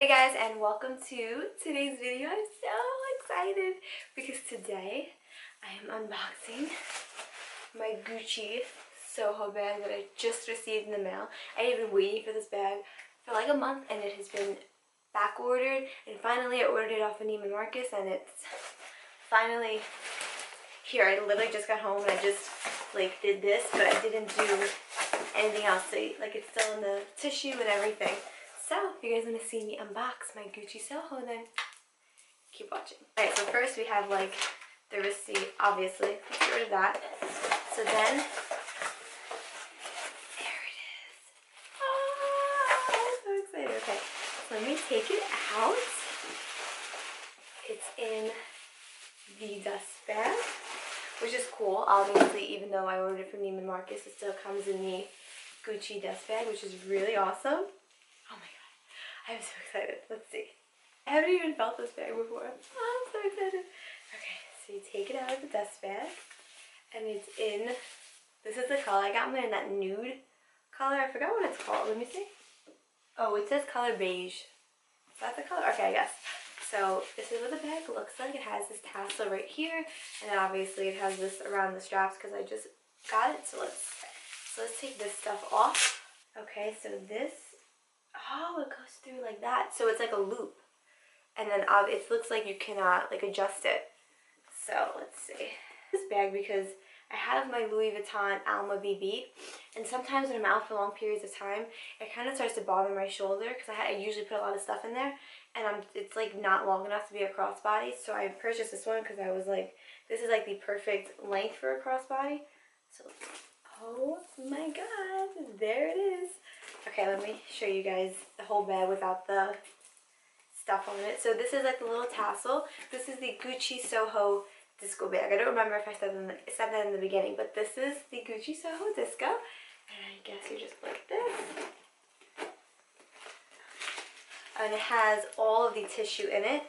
Hey guys, and welcome to today's video. I'm so excited because today I am unboxing my Gucci Soho bag that I just received in the mail. I have been waiting for this bag for like a month and it has been back ordered, and finally I ordered it off of Neiman Marcus and it's finally here. I literally just got home and I just like did this, but I didn't do anything else. So like it's still in the tissue and everything. So if you guys want to see me unbox my Gucci Soho, then keep watching. Alright, so first we have like the receipt, obviously. Let's get rid of that. So then, there it is. Oh, I'm so excited. Okay, so let me take it out. It's in the dust bag, which is cool. Obviously, even though I ordered it from Neiman Marcus, it still comes in the Gucci dust bag, which is really awesome. Oh my god, I'm so excited. Let's see. I haven't even felt this bag before. Oh, I'm so excited. Okay, so you take it out of the dust bag, and it's in, this is the color. I got mine in that nude color. I forgot what it's called. Let me see. Oh, it says color beige. Is that the color? Okay, I guess. So this is what the bag looks like. It has this tassel right here, and then obviously it has this around the straps because I just got it. So let's take this stuff off. Okay, so this, oh, it goes through like that. So it's like a loop. And then it looks like you cannot like adjust it. So let's see. This bag, because I have my Louis Vuitton Alma BB, and sometimes when I'm out for long periods of time, it kind of starts to bother my shoulder because I usually put a lot of stuff in there, and it's like not long enough to be a crossbody. So I purchased this one because I was like, this is like the perfect length for a crossbody. So, oh my god, there it is. Okay, let me show you guys the whole bag without the stuff on it. So this is like the little tassel. This is the Gucci Soho disco bag. I don't remember if I said that in the beginning, but this is the Gucci Soho disco. And I guess you just like this. And it has all of the tissue in it.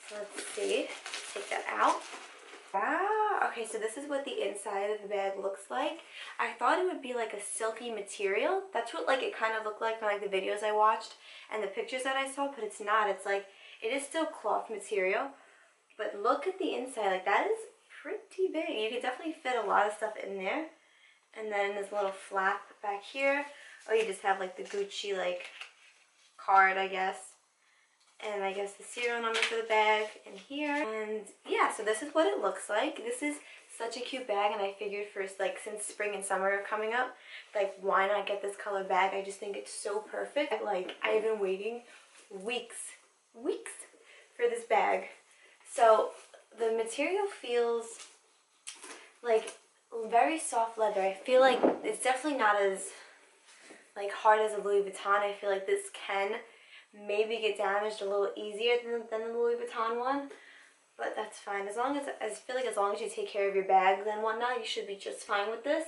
So let's see. Take that out. Wow. Okay, so this is what the inside of the bag looks like. I thought it would be like a silky material. That's what like it kind of looked like from like the videos I watched and the pictures that I saw, but it's not. It's like, it is still cloth material, but look at the inside. Like, that is pretty big. You could definitely fit a lot of stuff in there. And then this little flap back here. Oh, you just have like the Gucci like card, I guess. And I guess the serial number for the bag in here. And yeah, so this is what it looks like. This is such a cute bag, and I figured first, like, since spring and summer are coming up, like, why not get this color bag? I just think it's so perfect. Like, I've been waiting weeks for this bag. So the material feels like very soft leather. I feel like it's definitely not as like hard as a Louis Vuitton. I feel like this can maybe get damaged a little easier than the Louis Vuitton one, but that's fine. As long as, I feel like as long as you take care of your bags and whatnot, you should be just fine with this.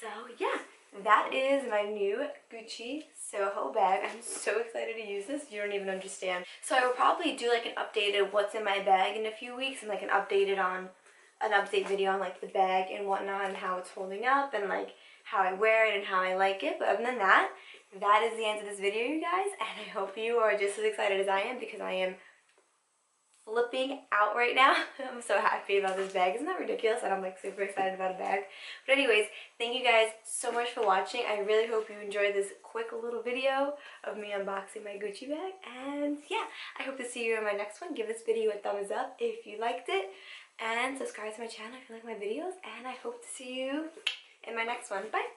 So yeah, that is my new Gucci Soho bag. I'm so excited to use this. You don't even understand. So I will probably do like an updated what's in my bag in a few weeks, and like an update video on like the bag and whatnot and how it's holding up and like how I wear it and how I like it. But other than that, that is the end of this video, you guys, and I hope you are just as excited as I am, because I am flipping out right now. I'm so happy about this bag. Isn't that ridiculous? And I'm like super excited about a bag. But anyways, thank you guys so much for watching. I really hope you enjoyed this quick little video of me unboxing my Gucci bag. And yeah, I hope to see you in my next one. Give this video a thumbs up if you liked it, and subscribe to my channel if you like my videos, and I hope to see you in my next one. Bye!